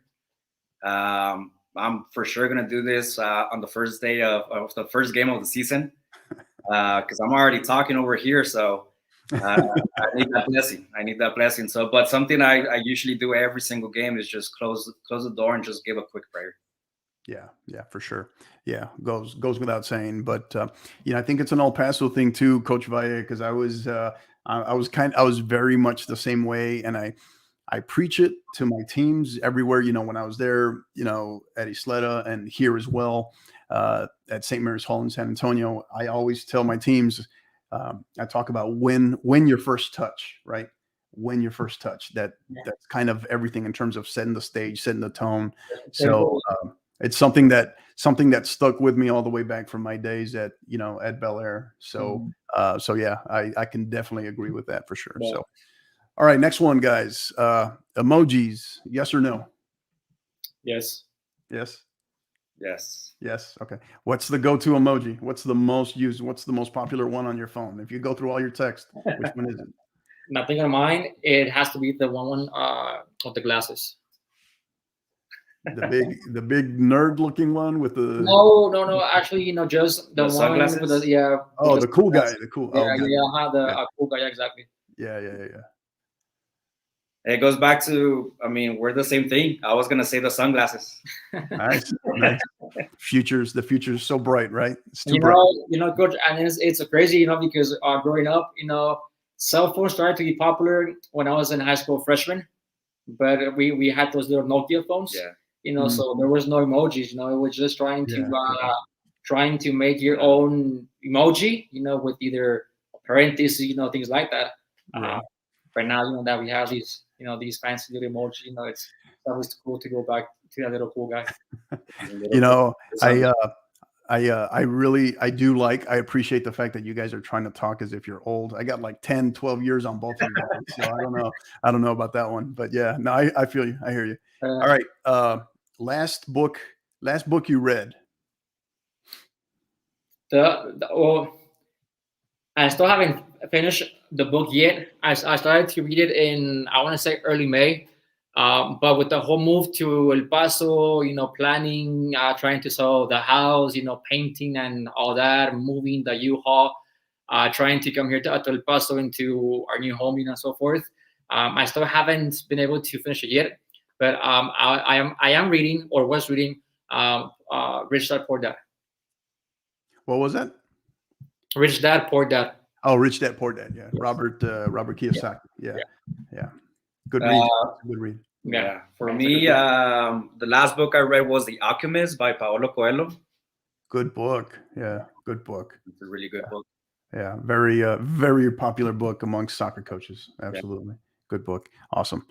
I'm for sure going to do this on the first day of the first game of the season because I'm already talking over here, so I need that blessing. So, but something I usually do every single game is just close the door and just give a quick prayer. Yeah, for sure. Yeah, goes without saying. But I think it's an El Paso thing too, Coach Valle, because I was very much the same way, and I preach it to my teams everywhere. When I was there, at Isleta and here as well, at St. Mary's Hall in San Antonio, I always tell my teams, I talk about win your first touch, right? Win your first touch. That's kind of everything in terms of setting the stage, setting the tone. So it's something that stuck with me all the way back from my days at Bel Air. So yeah, I can definitely agree with that for sure. Yeah. So all right, next one, guys. Emojis, yes or no? Yes. Yes. Yes. Yes. Okay. What's the go-to emoji? What's the most used? What's the most popular one on your phone? If you go through all your text, which one is it? Nothing on mine. It has to be the one of the glasses. The big nerd-looking one with the No. Actually, just the one sunglasses? with the the cool guy. The cool. Yeah, okay. cool guy. Exactly. Yeah. It goes back to, we're the same thing. I was gonna say the sunglasses. Nice. The future's so bright, right? It's too bright. bright. Coach, and it's crazy, because growing up, cell phones started to be popular when I was in high school, freshman. But we had those little Nokia phones. Yeah. So there was no emojis. It was just trying to make your own emoji. With either parentheses, things like that. Right. But now that we have these fancy little emoji, it's always cool to go back to that little cool guy. I appreciate the fact that you guys are trying to talk as if you're old. I got like 10, 12 years on both of you guys, so I don't know about that one, but yeah, no, I feel you. I hear you. All right. Last book you read. I still haven't finished the book yet. I started to read it in, I want to say, early May. But with the whole move to El Paso, planning, trying to sell the house, painting and all that, moving the U-Haul, trying to come here to El Paso into our new home, and so forth. I still haven't been able to finish it yet, but I am reading, or was reading, Rich Dad Poor Dad. What was that? Rich Dad Poor Dad. Oh, Rich Dad Poor Dad. Yeah, yes. Robert Kiyosaki. Yeah. Good read. Good read. Yeah. For me, the last book I read was The Alchemist by Paulo Coelho. Good book. Yeah, good book. It's a really good book. Yeah, very popular book amongst soccer coaches. Absolutely. Good book. Awesome.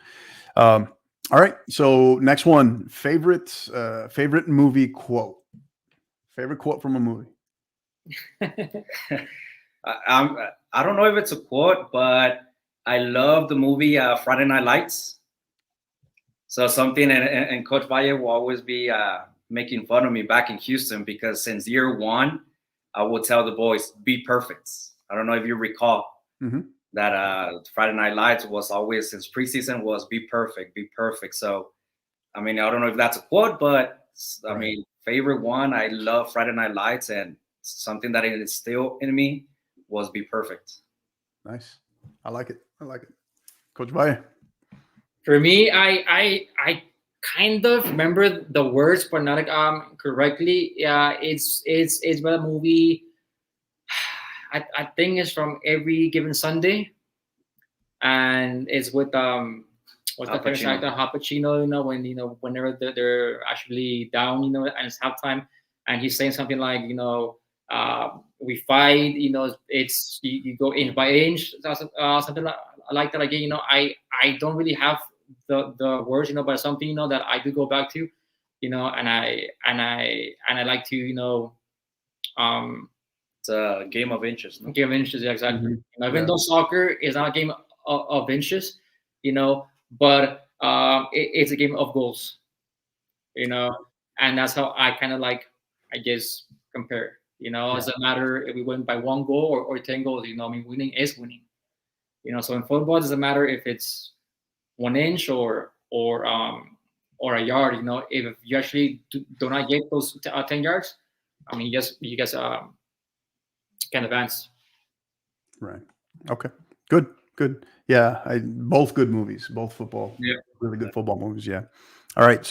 All right. So next one, favorite movie quote. Favorite quote from a movie. I don't know if it's a quote, but I love the movie Friday Night Lights. So something, and Coach Valle will always be making fun of me back in Houston, because since year one, I will tell the boys, be perfect. I don't know if you recall that Friday Night Lights was always, since preseason, was be perfect. So, I don't know if that's a quote, but favorite one, I love Friday Night Lights, and something that it instilled in me was be perfect. Nice. I like it. Coach Valle. For me, I kind of remember the words, but not correctly. Yeah, it's about a movie. I think it's from Every Given Sunday, and it's with what's the famous actor Al Pacino. Whenever they're actually down, and it's halftime, and he's saying something like, we fight, it's you go inch by inch, something like that. Again, I don't really have the words, but something that I do go back to, and I like to it's a game of inches. No? Game of inches, yeah, exactly. Even though soccer is not a game of inches, but it's a game of goals, and that's how I kind of I guess compare. It doesn't matter if we win by 1 goal or 10 goals. Winning is winning. So in football, it doesn't matter if it's 1 inch or a yard. If you actually do not get those 10 yards, you guys can advance. Right. Okay. Good. Yeah. Both good movies. Both football. Yeah. Really good football movies. Yeah. All right.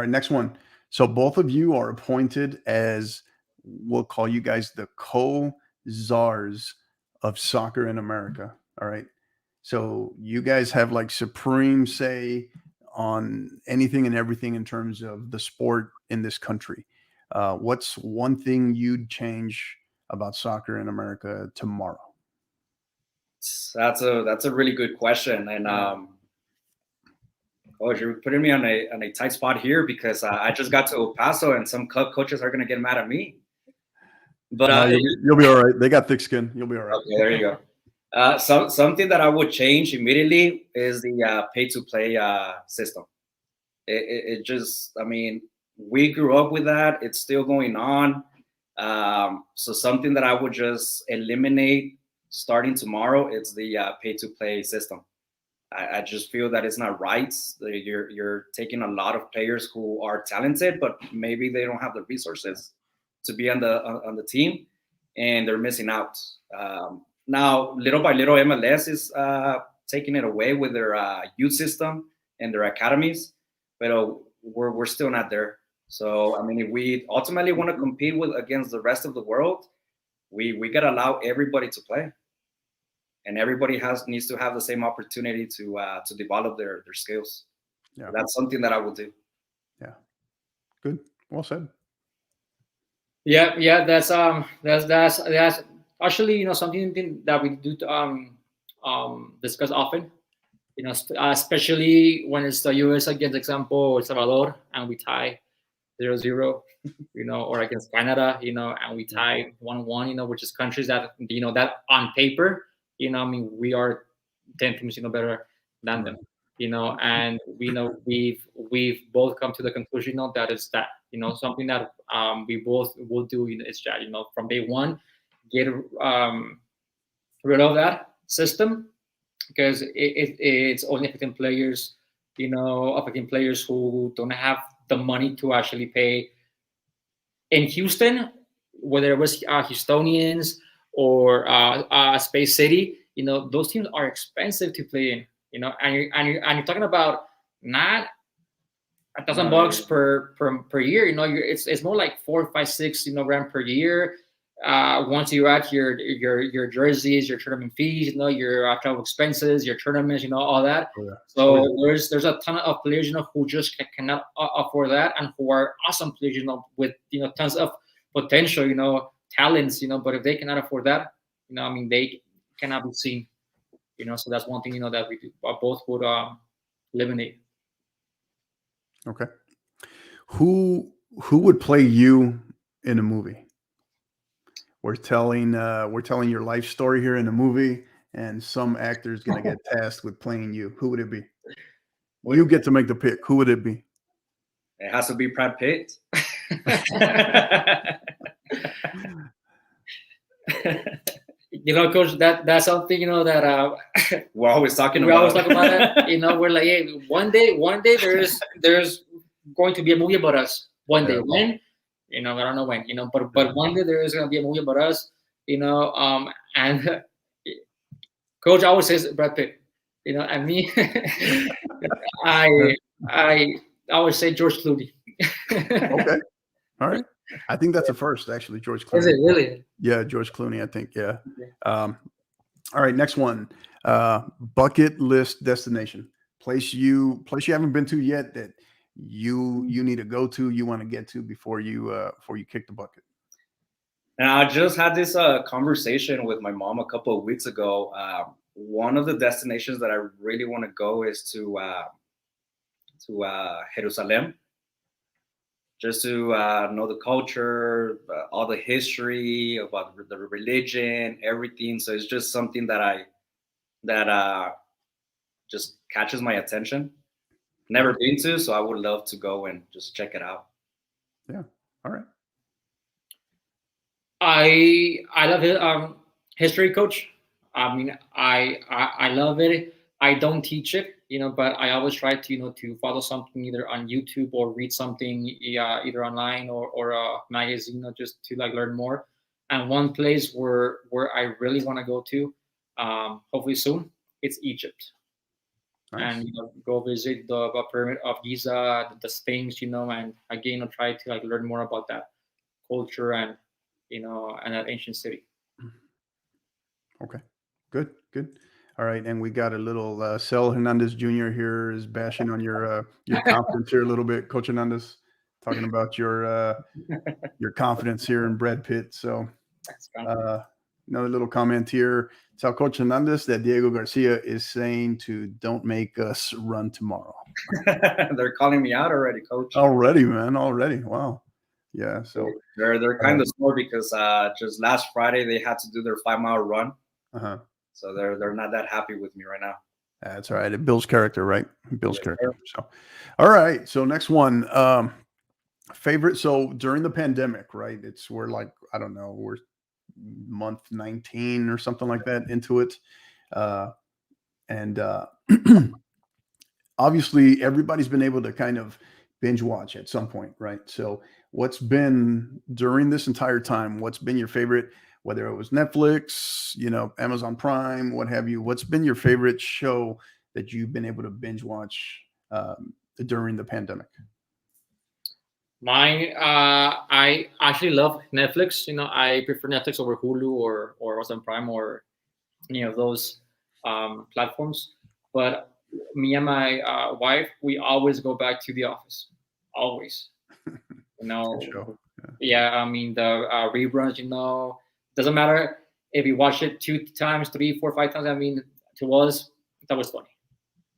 Next one. So both of you are appointed as, we'll call you guys the co-czars of soccer in America. All right. So you guys have like supreme say on anything and everything in terms of the sport in this country. What's one thing you'd change about soccer in America tomorrow? That's a really good question, and you're putting me on a tight spot here because I just got to El Paso, and some club coaches are gonna get mad at me. But you'll be all right. They got thick skin. You'll be all right. Okay, there you go. Something that I would change immediately is the pay-to-play system. It just, I mean, we grew up with that. It's still going on. So something that I would just eliminate starting tomorrow is the pay-to-play system. I just feel that it's not right. You're taking a lot of players who are talented, but maybe they don't have the resources to be on the team, and they're missing out. Now, little by little, MLS is taking it away with their youth system and their academies, but we're still not there. So, I mean, if we ultimately want to compete against the rest of the world, we got to allow everybody to play, and everybody needs to have the same opportunity to develop their skills. Yeah. That's something that I will do. Yeah, good, well said. Yeah, that's actually something that we do discuss often. Especially when it's the U.S. against, example, El Salvador, and we tie 0-0, or against Canada, and we tie 1-1, which is countries that that on paper, I mean, we are 10 teams, better than them, and we've both come to the conclusion, that is that, something that we both will do is that, from day one, get rid of that system, because it's only affecting players, affecting players who don't have the money to actually pay. In Houston, whether it was Houstonians or Space City, those teams are expensive to play in, and you're talking about not $1,000 per year, it's more like 4, 5, 6, grand per year. Once you add your jerseys, your tournament fees, your travel expenses, your tournaments, all that. Oh, yeah. So there's a ton of players, who just cannot afford that, and who are awesome players, with tons of potential, talents, but if they cannot afford that, I mean, they cannot be seen, So that's one thing, that we both would eliminate. Okay. Who would play you in a movie? We're telling your life story here in the movie, and some actor is going to get tasked with playing you. Who would it be? Well, you get to make the pick. Who would it be? It has to be Brad Pitt. Coach, that's something that we're always talking about. That. We're like, hey, one day there's going to be a movie about us. One day, when? I don't know when, but one day there is going to be a movie about us, and Coach always says Brad Pitt, and me, I always say George Clooney. Okay. All right. I think that's a first, actually, George Clooney. Is it really? Yeah, George Clooney, I think, yeah. All right, next one. Bucket list destination. Place you haven't been to yet that you need to go to, you want to get to before you kick the bucket. And I just had this conversation with my mom a couple of weeks ago. One of the destinations that I really want to go is to Jerusalem, just to know the culture, all the history about the religion, everything. So it's just something that just catches my attention. Never been to, so I would love to go and just check it out. Yeah. All right. I love it. History, Coach. I mean, I love it. I don't teach it, but I always try to, to follow something either on YouTube or read something either online or a magazine, just to learn more. And one place where I really want to go to, hopefully soon, it's Egypt. Nice. And go visit the pyramid of Giza, the Sphinx, and again try to learn more about that culture and and that ancient city. Okay, good. All right, and we got a little Cel Hernandez Jr. here is bashing on your confidence here a little bit, Coach Hernandez, talking about your confidence here in Brad Pitt. So another little comment here. Tell Coach Hernandez that Diego Garcia is saying to don't make us run tomorrow. They're calling me out already, Coach. Already, man. Already. Wow. Yeah. So they're kind of sore because just last Friday they had to do their 5-mile run. Uh-huh. So they're not that happy with me right now. That's all right. It builds character, right? It builds character. So, all right. So next one, favorite. So during the pandemic, right? We're like, I don't know, we're month 19 or something like that into it. And obviously everybody's been able to kind of binge watch at some point, right? So what's been during this entire time, what's been your favorite, whether it was Netflix, Amazon Prime, what have you, what's been your favorite show that you've been able to binge watch during the pandemic? Mine, I actually love Netflix. I prefer Netflix over Hulu or Amazon Prime or any of those platforms. But me and my wife, we always go back to The Office. Always. Good show. Yeah, I mean the reruns. Doesn't matter if you watch it 2 times, 3, 4, 5 times. I mean, to us, that was funny.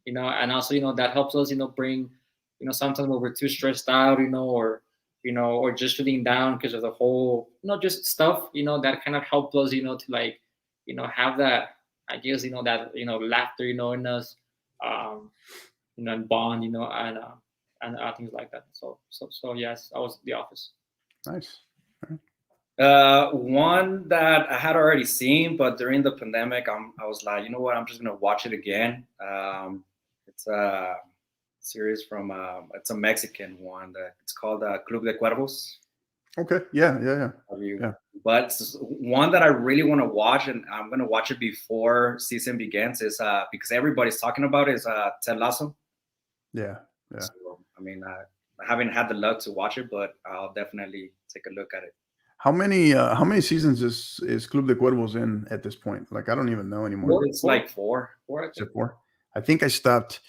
And also that helps us bring. Sometimes when we're too stressed out, or just feeling down because of the whole, just stuff, that kind of helped us, to like, have that, I guess, that, laughter, in us, and bond, and things like that. So yes, I was The Office. Nice. One that I had already seen, but during the pandemic, I was like, you know what, I'm just gonna watch it again. It's a series from it's a Mexican one that it's called Club de Cuervos. Okay. Yeah. But one that I really want to watch, and I'm gonna watch it before season begins, is because everybody's talking about it, is Ted Lasso. Yeah. So, I mean, I haven't had the luck to watch it, but I'll definitely take a look at it. How many seasons is Club de Cuervos in at this point? Like, I don't even know anymore. It's like 4. Is it 4? I think I stopped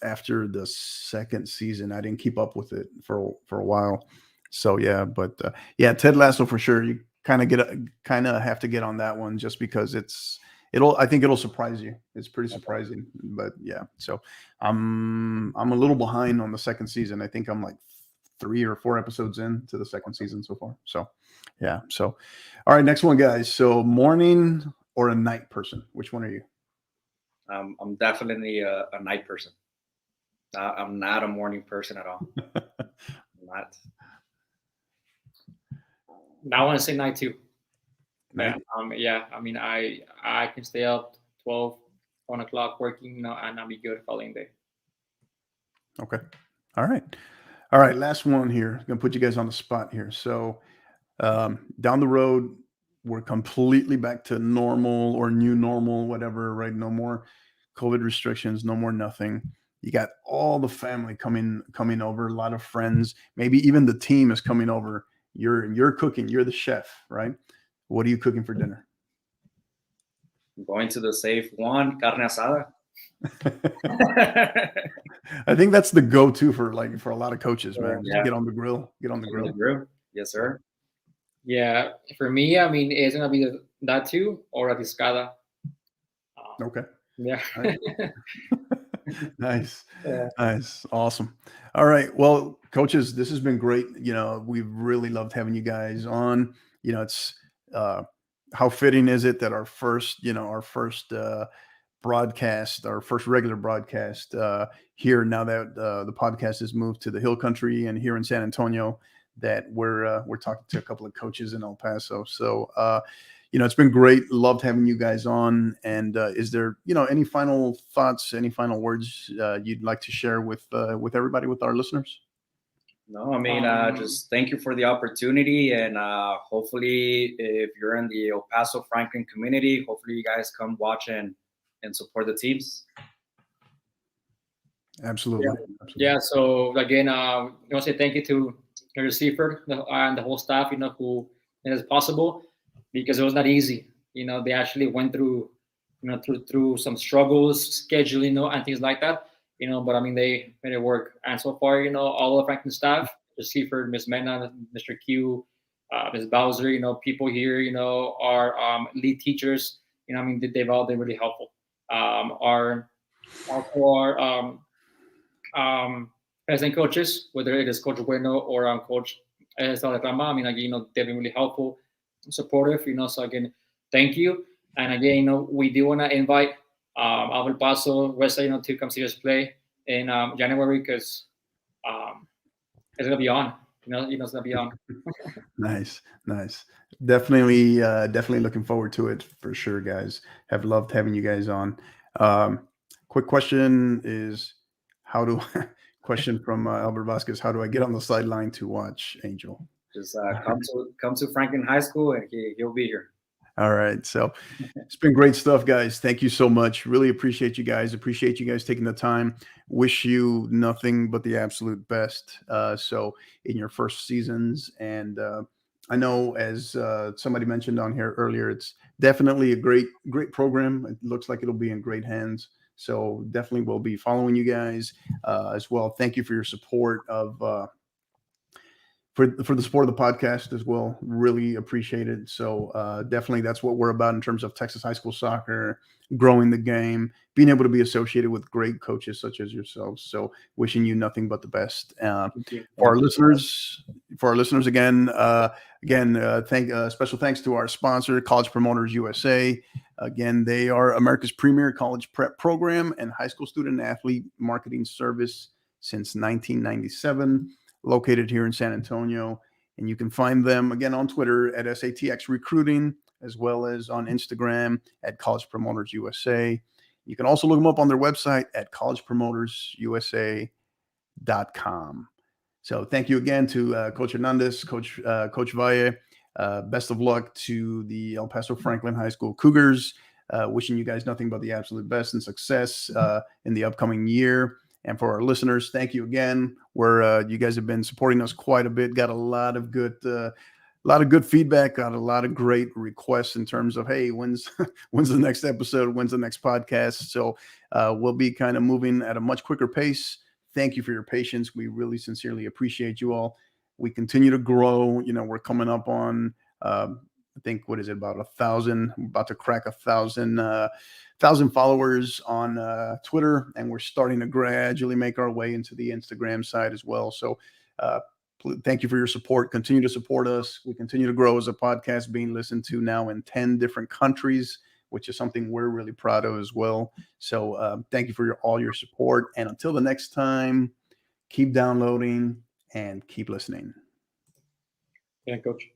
after the second season. I didn't keep up with it for a while. So yeah, but Ted Lasso for sure. You kind of have to get on that one just because I think it'll surprise you. It's pretty surprising, but yeah. So I'm a little behind on the second season. I think I'm like 3 or 4 episodes into the second season so far. So yeah. So all right, next one, guys. So morning or a night person? Which one are you? I'm definitely a night person. I'm not a morning person at all. Not. I want to say night too. Night. Yeah. I mean, I can stay up 12, 1 o'clock working, and I'll be good following day. Okay. All right. Last one here. I'm gonna put you guys on the spot here. So down the road, we're completely back to normal or new normal, whatever, right? No more COVID restrictions, no more nothing. You got all the family coming over, a lot of friends, maybe even the team is coming over. You're cooking, you're the chef, right? What are you cooking for dinner? I'm going to the safe one, carne asada. I think that's the go-to for a lot of coaches, man. Yeah. Get on the grill. Get on the grill. Yes, sir. Yeah, for me, I mean, it's gonna be that too, or a discada. Okay. Yeah. Nice. Yeah. Nice. Awesome. All right. Well, coaches, this has been great. We've really loved having you guys on. It's how fitting is it that our first broadcast, our first regular broadcast here, now that the podcast has moved to the Hill Country and here in San Antonio, that we're talking to a couple of coaches in El Paso. So it's been great. Loved having you guys on. And is there any final thoughts, any final words you'd like to share with everybody, with our listeners? No, I mean, just thank you for the opportunity, and hopefully, if you're in the El Paso Franklin community, hopefully you guys come watch and support the teams. Absolutely. Yeah. So again, I want to say thank you to your receiver and the whole staff, who made it possible, because it was not easy. They actually went through through some struggles, scheduling, and things like that. But I mean, they made it work. And so far, all of Franklin staff, Mr. Seaford, Ms. Mena, Mr. Q, Ms. Bowser, people here, our lead teachers, I mean, they've all been really helpful. Our assistant coaches, whether it is Coach Bueno or Coach Saletama, I mean, again, they've been really helpful, supportive, so again, thank you. And again, we do want to invite El Paso West Side, to come see us play in January, because it's gonna be on. It's gonna be on. Nice. Definitely looking forward to it for sure, guys. Have loved having you guys on. Quick question is, question from Albert Vasquez: how do I get on the sideline to watch Angel? Just come to Franklin High School, and he'll be here. All right. So it's been great stuff, guys. Thank you so much. Really appreciate you guys. Appreciate you guys taking the time. Wish you nothing but the absolute best. So in your first seasons. And I know, as somebody mentioned on here earlier, it's definitely a great program. It looks like it'll be in great hands. So definitely we'll be following you guys as well. Thank you for your support of for the support of the podcast as well. Really appreciate it. So definitely that's what we're about in terms of Texas high school soccer, growing the game, being able to be associated with great coaches such as yourselves. So wishing you nothing but the best. For our listeners, again, special thanks to our sponsor, College Promoters USA. Again, they are America's premier college prep program and high school student athlete marketing service since 1997. Located here in San Antonio. And you can find them again on Twitter at SATX Recruiting, as well as on Instagram at College Promoters USA. You can also look them up on their website at collegepromotersusa.com. So thank you again to Coach Hernandez, Coach Valle. Best of luck to the El Paso Franklin High School Cougars. Wishing you guys nothing but the absolute best and success in the upcoming year. And for our listeners, thank you again. You guys have been supporting us quite a bit. Got a lot of good feedback. Got a lot of great requests in terms of, hey, when's the next episode? When's the next podcast? So we'll be kind of moving at a much quicker pace. Thank you for your patience. We really sincerely appreciate you all. We continue to grow. We're coming up on I think, what is it, about 1,000? We're about to crack 1,000 followers on Twitter, and we're starting to gradually make our way into the Instagram side as well. So thank you for your support. Continue to support us. We continue to grow as a podcast, being listened to now in 10 different countries, which is something we're really proud of as well. So thank you for all your support. And until the next time, keep downloading and keep listening. Yeah, Coach.